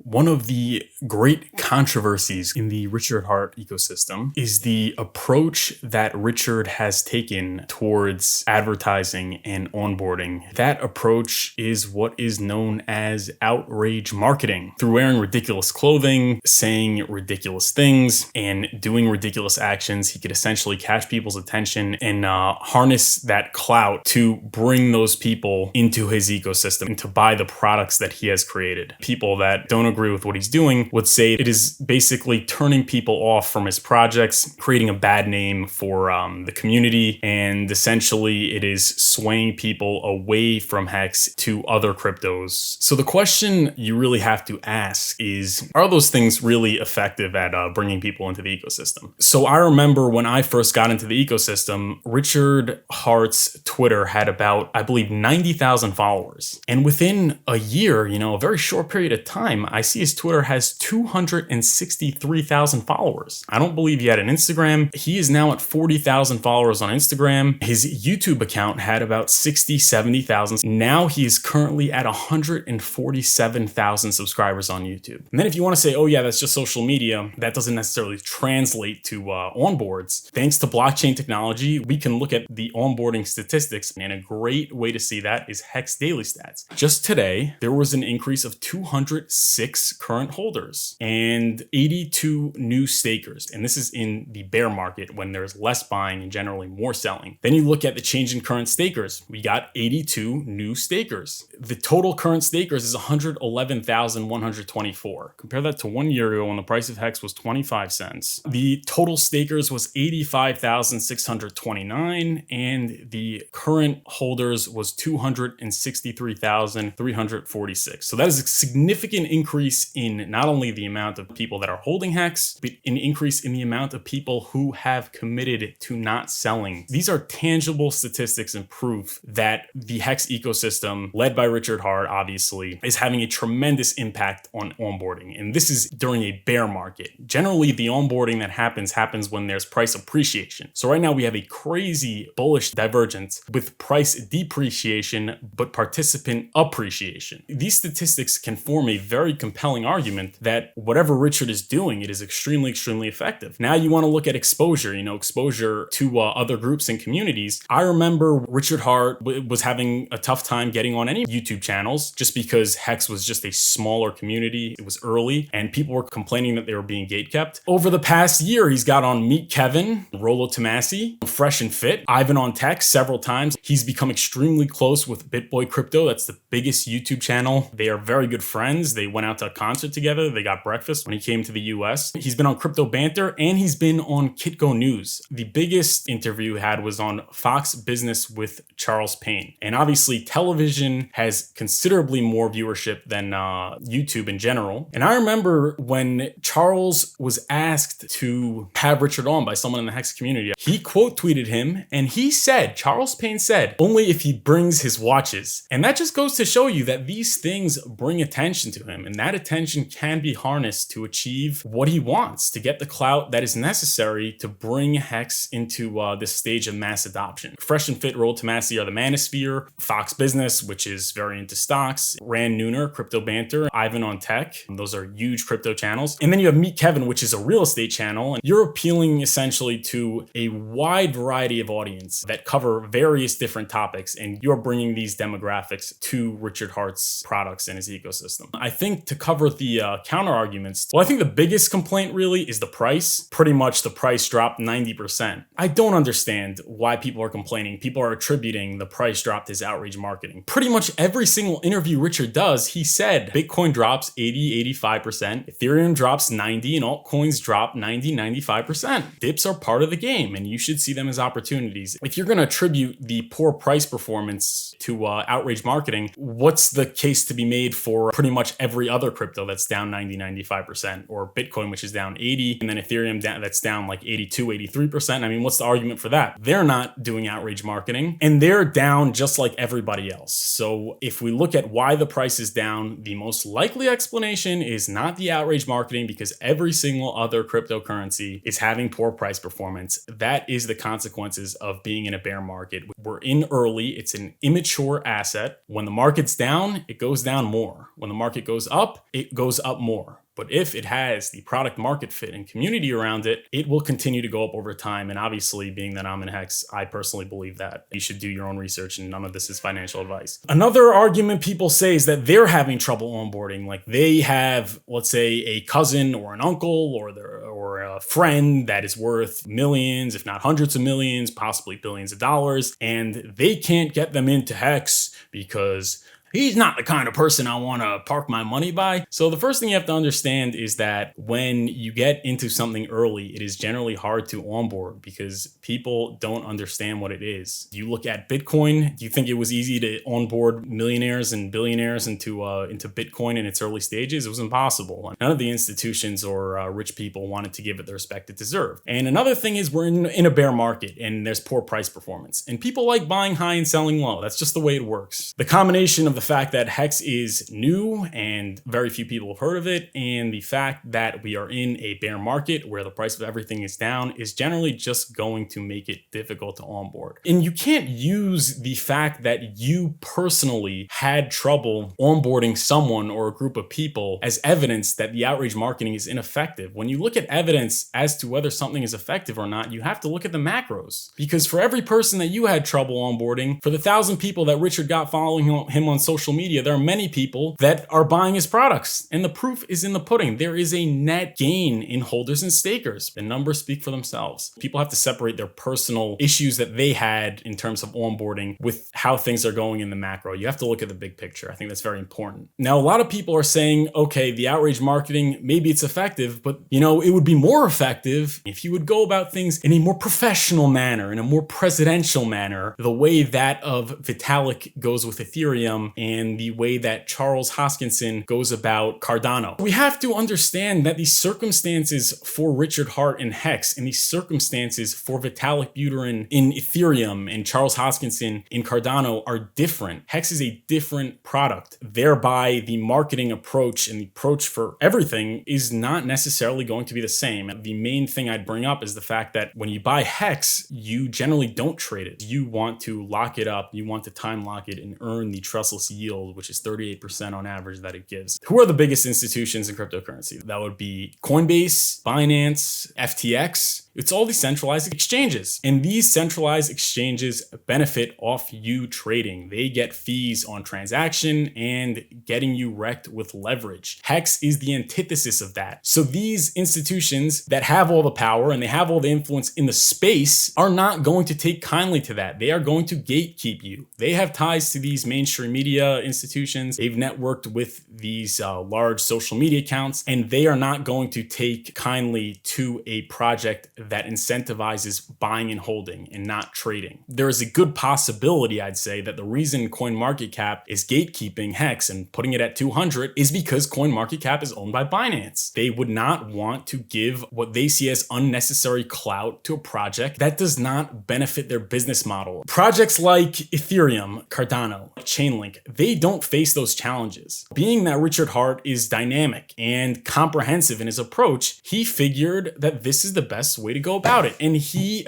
One of the great controversies in the Richard Heart ecosystem is the approach that Richard has taken towards advertising and onboarding. That approach is what is known as outrage marketing. Through wearing ridiculous clothing, saying ridiculous things, and doing ridiculous actions, he could essentially catch people's attention and harness that clout to bring those people into his ecosystem and to buy the products that he has created. People that don't agree with what he's doing would say it is basically turning people off from his projects, creating a bad name for the community, and essentially it is swaying people away from Hex to other cryptos. So the question you really have to ask is, are those things really effective at bringing people into the ecosystem? So I remember when I first got into the ecosystem, Richard Heart's Twitter had about, I believe, 90,000 followers. And within a year, a very short period of time, I see his Twitter has 263,000 followers. I don't believe he had an Instagram. He is now at 40,000 followers on Instagram. His YouTube account had about 60, 70,000. Now he is currently at 147,000 subscribers on YouTube. And then if you want to say, oh yeah, that's just social media, that doesn't necessarily translate to onboards. Thanks to blockchain technology, we can look at the onboarding statistics, and a great way to see that is Hex Daily Stats. Just today, there was an increase of 206 current holders and 82 new stakers. And this is in the bear market when there's less buying and generally more selling. Then you look at the change in current stakers. We got 82 new stakers. The total current stakers is 111,124. Compare that to 1 year ago when the price of Hex was 25 cents. The total stakers was 85,629 and the current holders was 263,346. So that is a significant increase in not only the amount of people that are holding Hex, but an increase in the amount of people who have committed to not selling. These are tangible statistics and proof that the Hex ecosystem, led by Richard Heart, obviously, is having a tremendous impact on onboarding. And this is during a bear market. Generally, the onboarding that happens when there's price appreciation. So right now we have a crazy bullish divergence with price depreciation, but participant appreciation. These statistics can form a very compelling argument that whatever Richard is doing, it is extremely, extremely effective. Now you want to look at exposure, exposure to other groups and communities. I remember Richard Heart was having a tough time getting on any YouTube channels just because Hex was just a smaller community. It was early and people were complaining that they were being gatekept. Over the past year, he's got on Meet Kevin, Rolo Tomasi, Fresh and Fit, Ivan on Tech several times. He's become extremely close with BitBoy Crypto. That's the biggest YouTube channel. They are very good friends. They went out to a concert together. They got breakfast when he came to the US. He's been on Crypto Banter and he's been on Kitco News. The biggest interview he had was on Fox Business with Charles Payne. And obviously television has considerably more viewership than YouTube in general. And I remember when Charles was asked to have Richard on by someone in the Hex community, he quote tweeted him and he said, Charles Payne said, only if he brings his watches. And that just goes to show you that these things bring attention to him, and that attention can be harnessed to achieve what he wants, to get the clout that is necessary to bring Hex into this stage of mass adoption. Fresh and Fit, Rolo Tomasi are the Manosphere, Fox Business, which is very into stocks, Rand Nooner, Crypto Banter, Ivan on Tech. Those are huge crypto channels. And then you have Meet Kevin, which is a real estate channel. And you're appealing essentially to a wide variety of audience that cover various different topics. And you're bringing these demographics to Richard Heart's products and his ecosystem. I think to cover the counter arguments, well, I think the biggest complaint really is the price. Pretty much the price dropped 90%. I don't understand why people are complaining. People are attributing the price drop to his outrage marketing. Pretty much every single interview Richard does, he said Bitcoin drops 80, 85%, Ethereum drops 90, and altcoins drop 90, 95%. Dips are part of the game, and you should see them as opportunities. If you're going to attribute the poor price performance to outrage marketing, what's the case to be made for pretty much every other crypto that's down 90, 95%, or Bitcoin, which is down 80, and then Ethereum that's down like 82, 83%. I mean, what's the argument for that? They're not doing outrage marketing and they're down just like everybody else. So if we look at why the price is down, the most likely explanation is not the outrage marketing, because every single other cryptocurrency is having poor price performance. That is the consequences of being in a bear market. We're in early. It's an immature asset. When the market's down, it goes down more. When the market goes up, up, it goes up more. But if it has the product market fit and community around it, it will continue to go up over time. And obviously, being that I'm in Hex, I personally believe that you should do your own research, and none of this is financial advice. Another argument people say is that they're having trouble onboarding. Like they have, let's say, a cousin or an uncle or a friend that is worth millions, if not hundreds of millions, possibly billions of dollars, and they can't get them into Hex because he's not the kind of person I want to park my money by. So the first thing you have to understand is that when you get into something early, it is generally hard to onboard because people don't understand what it is. You look at Bitcoin. Do you think it was easy to onboard millionaires and billionaires into Bitcoin in its early stages? It was impossible. None of the institutions or rich people wanted to give it the respect it deserved. And another thing is we're in a bear market and there's poor price performance. And people like buying high and selling low. That's just the way it works. The combination of the fact that Hex is new and very few people have heard of it, and the fact that we are in a bear market where the price of everything is down is generally just going to make it difficult to onboard. And you can't use the fact that you personally had trouble onboarding someone or a group of people as evidence that the outrage marketing is ineffective. When you look at evidence as to whether something is effective or not, you have to look at the macros. Because for every person that you had trouble onboarding, for the 1,000 people that Richard got following him on social media, there are many people that are buying his products. And the proof is in the pudding. There is a net gain in holders and stakers. The numbers speak for themselves. People have to separate their personal issues that they had in terms of onboarding with how things are going in the macro. You have to look at the big picture. I think that's very important. Now, a lot of people are saying, okay, the outrage marketing, maybe it's effective, but it would be more effective if you would go about things in a more professional manner, in a more presidential manner, the way that of Vitalik goes with Ethereum and the way that Charles Hoskinson goes about Cardano. We have to understand that the circumstances for Richard Hart and Hex and the circumstances for Vitalik Buterin in Ethereum and Charles Hoskinson in Cardano are different. Hex is a different product. Thereby, the marketing approach and the approach for everything is not necessarily going to be the same. The main thing I'd bring up is the fact that when you buy Hex, you generally don't trade it. You want to lock it up, you want to time lock it and earn the trustless yield, which is 38% on average that it gives. Who are the biggest institutions in cryptocurrency? That would be Coinbase, Binance, FTX. It's all these centralized exchanges. And these centralized exchanges benefit off you trading. They get fees on transaction and getting you wrecked with leverage. Hex is the antithesis of that. So these institutions that have all the power and they have all the influence in the space are not going to take kindly to that. They are going to gatekeep you. They have ties to these mainstream media institutions. They've networked with these large social media accounts, and they are not going to take kindly to a project that incentivizes buying and holding and not trading. There is a good possibility, I'd say, that the reason CoinMarketCap is gatekeeping Hex and putting it at 200 is because CoinMarketCap is owned by Binance. They would not want to give what they see as unnecessary clout to a project that does not benefit their business model. Projects like Ethereum, Cardano, Chainlink, they don't face those challenges. Being that Richard Hart is dynamic and comprehensive in his approach, he figured that this is the best way to go about it. And he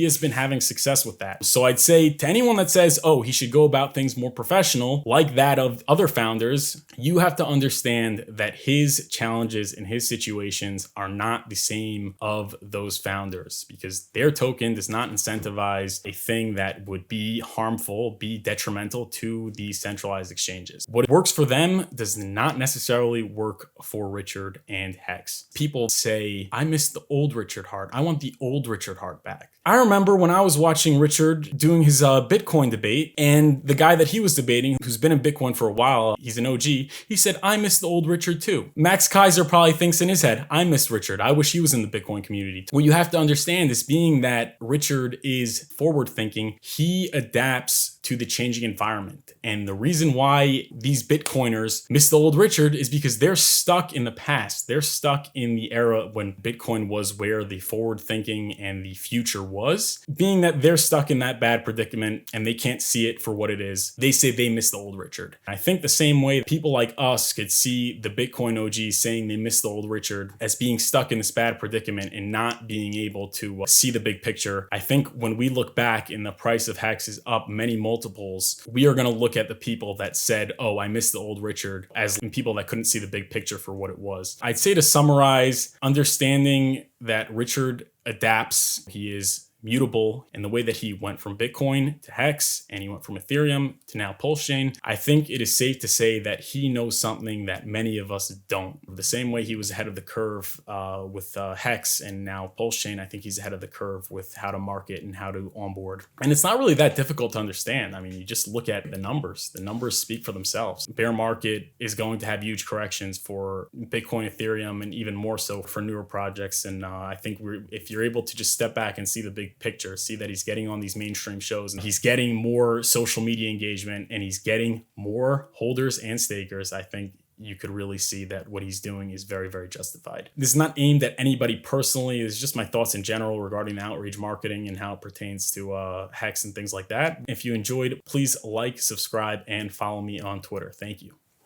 has been having success with that. So I'd say to anyone that says, oh, he should go about things more professional, like that of other founders, you have to understand that his challenges and his situations are not the same of those founders because their token does not incentivize a thing that would be harmful, be detrimental to the centralized exchanges. What works for them does not necessarily work for Richard and Hex. People say, I miss the old Richard Hart. I want the old Richard Hart back. I remember when I was watching Richard doing his Bitcoin debate, and the guy that he was debating, who's been in Bitcoin for a while, he's an OG, he said, I miss the old Richard too. Max Kaiser probably thinks in his head, I miss Richard. I wish he was in the Bitcoin community. What you have to understand is being that Richard is forward thinking, he adapts to the changing environment. And the reason why these Bitcoiners miss the old Richard is because they're stuck in the past. They're stuck in the era when Bitcoin was where the forward thinking and the future was. Being that they're stuck in that bad predicament and they can't see it for what it is, they say they miss the old Richard. I think the same way people like us could see the Bitcoin OGs saying they miss the old Richard as being stuck in this bad predicament and not being able to see the big picture. I think when we look back and the price of Hex is up many multiples multiples, we are going to look at the people that said, oh, I missed the old Richard, as people that couldn't see the big picture for what it was. I'd say to summarize, understanding that Richard adapts, he is mutable in the way that he went from Bitcoin to Hex and he went from Ethereum to now Pulsechain. I think it is safe to say that he knows something that many of us don't. The same way he was ahead of the curve with Hex and now Pulsechain, I think he's ahead of the curve with how to market and how to onboard. And it's not really that difficult to understand. I mean, you just look at the numbers. The numbers speak for themselves. Bear market is going to have huge corrections for Bitcoin, Ethereum, and even more so for newer projects. And I think if you're able to just step back and see the big picture, see that he's getting on these mainstream shows and he's getting more social media engagement and he's getting more holders and stakers, I think you could really see that what he's doing is very, very justified. This is not aimed at anybody personally. It's just my thoughts in general regarding the Outrage marketing and how it pertains to Hex and things like that. If you enjoyed, please like, subscribe, and follow me on Twitter. Thank you.